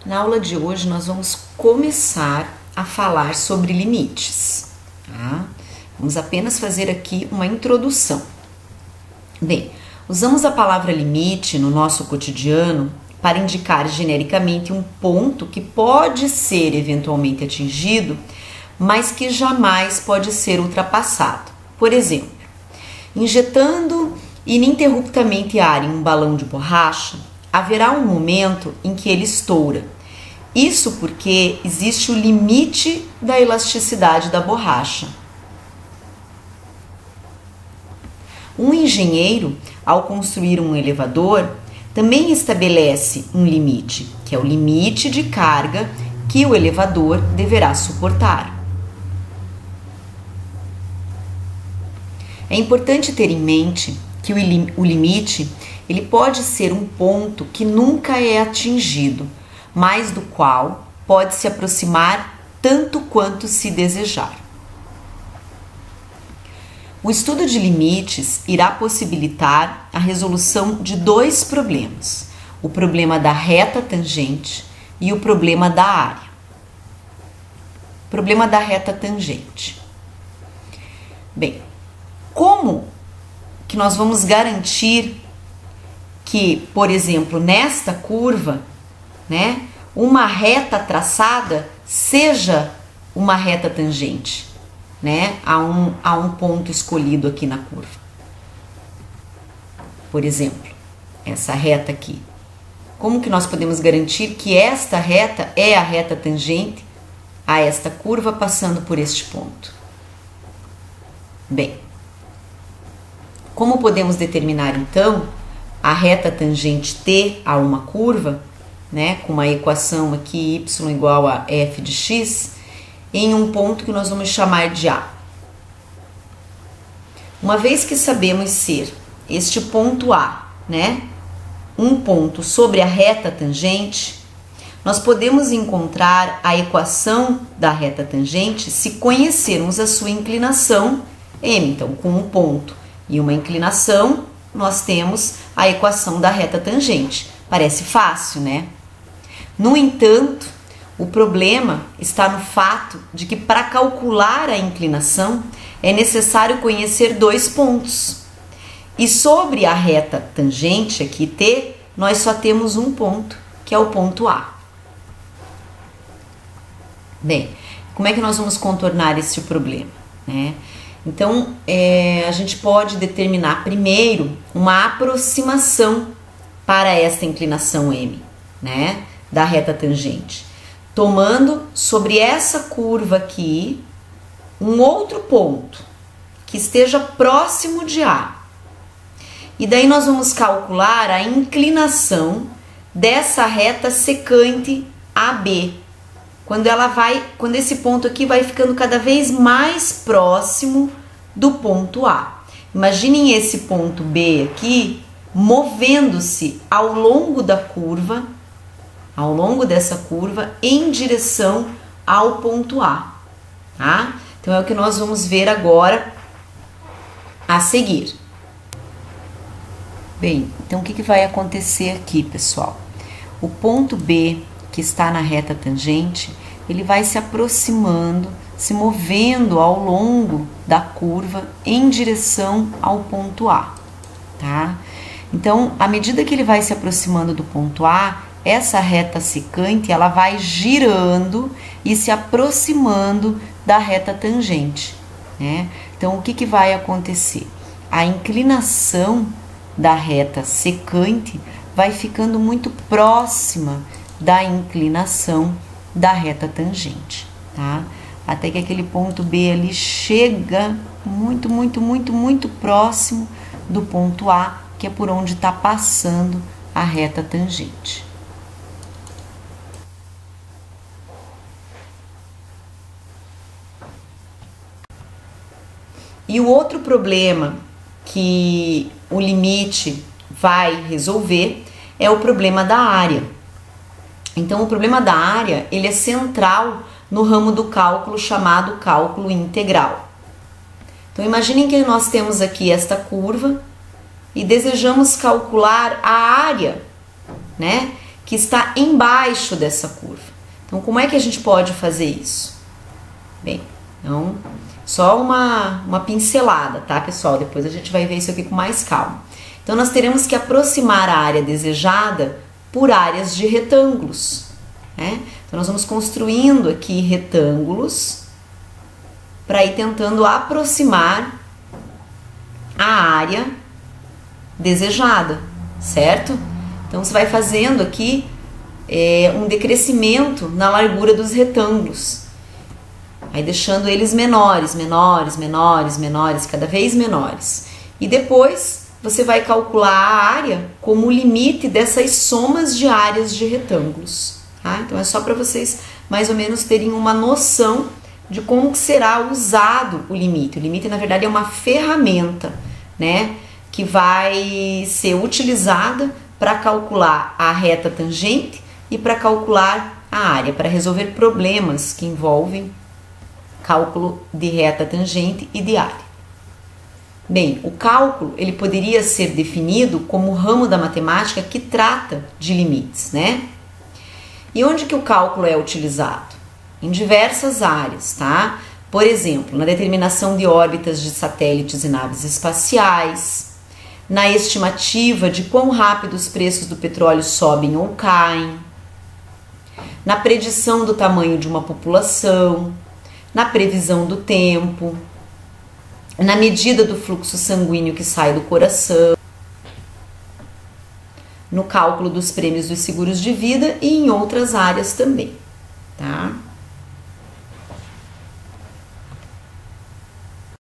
Na aula de hoje nós vamos começar a falar sobre limites, tá? Vamos apenas fazer aqui uma introdução. Bem, usamos a palavra limite no nosso cotidiano para indicar genericamente um ponto que pode ser eventualmente atingido, mas que jamais pode ser ultrapassado. Por exemplo, injetando ininterruptamente ar em um balão de borracha, haverá um momento em que ele estoura. Isso porque existe o limite da elasticidade da borracha. Um engenheiro, ao construir um elevador, também estabelece um limite, que é o limite de carga que o elevador deverá suportar. É importante ter em mente que o limite ele pode ser um ponto que nunca é atingido, mas do qual pode se aproximar tanto quanto se desejar. O estudo de limites irá possibilitar a resolução de dois problemas: o problema da reta tangente e o problema da área. Problema da reta tangente. Bem, como que nós vamos garantir que, por exemplo, nesta curva, uma reta traçada seja uma reta tangente, a um ponto escolhido aqui na curva? Por exemplo, essa reta aqui. Como que nós podemos garantir que esta reta é a reta tangente a esta curva passando por este ponto? Bem, como podemos determinar então a reta tangente T a uma curva, com uma equação aqui y igual a f de x, em um ponto que nós vamos chamar de A? Uma vez que sabemos ser este ponto A, um ponto sobre a reta tangente, nós podemos encontrar a equação da reta tangente se conhecermos a sua inclinação m. Então, com um ponto e uma inclinação, nós temos a equação da reta tangente. Parece fácil, né? No entanto, o problema está no fato de que para calcular a inclinação é necessário conhecer dois pontos. E sobre a reta tangente, aqui T, nós só temos um ponto, que é o ponto A. Bem, como é que nós vamos contornar esse problema, Então, a gente pode determinar primeiro uma aproximação para esta inclinação M, da reta tangente, tomando sobre essa curva aqui um outro ponto que esteja próximo de A. E daí nós vamos calcular a inclinação dessa reta secante AB, quando esse ponto aqui vai ficando cada vez mais próximo do ponto A. Imaginem esse ponto B aqui movendo-se ao longo da curva, ao longo dessa curva, em direção ao ponto A, tá? Então é o que nós vamos ver agora a seguir. Bem, então o que vai acontecer aqui, pessoal? O ponto B, que está na reta tangente, ele vai se aproximando, se movendo ao longo da curva em direção ao ponto A, tá? Então, à medida que ele vai se aproximando do ponto A, essa reta secante, ela vai girando e se aproximando da reta tangente, Então, o que vai acontecer? A inclinação da reta secante vai ficando muito próxima da inclinação da reta tangente, tá? Até que aquele ponto B ali chega muito próximo do ponto A, que é por onde está passando a reta tangente. E o outro problema que o limite vai resolver é o problema da área. Então, o problema da área, ele é central no ramo do cálculo chamado cálculo integral. Então, imaginem que nós temos aqui esta curva e desejamos calcular a área, que está embaixo dessa curva. Então, como é que a gente pode fazer isso? Bem, então, só uma pincelada, tá, pessoal? Depois a gente vai ver isso aqui com mais calma. Então, nós teremos que aproximar a área desejada por áreas de retângulos, né? Então, nós vamos construindo aqui retângulos para ir tentando aproximar a área desejada, certo? Então, você vai fazendo aqui um decrescimento na largura dos retângulos, aí deixando eles menores, menores, menores, menores, cada vez menores. E depois você vai calcular a área como o limite dessas somas de áreas de retângulos, tá? Então é só para vocês mais ou menos terem uma noção de como que será usado o limite. O limite, na verdade, é uma ferramenta, né, que vai ser utilizada para calcular a reta tangente e para calcular a área, para resolver problemas que envolvem cálculo de reta tangente e de área. Bem, o cálculo ele poderia ser definido como ramo da matemática que trata de limites, né? E onde que o cálculo é utilizado? Em diversas áreas, tá? Por exemplo, na determinação de órbitas de satélites e naves espaciais, na estimativa de quão rápido os preços do petróleo sobem ou caem, na predição do tamanho de uma população, na previsão do tempo, na medida do fluxo sanguíneo que sai do coração, no cálculo dos prêmios dos seguros de vida e em outras áreas também, tá?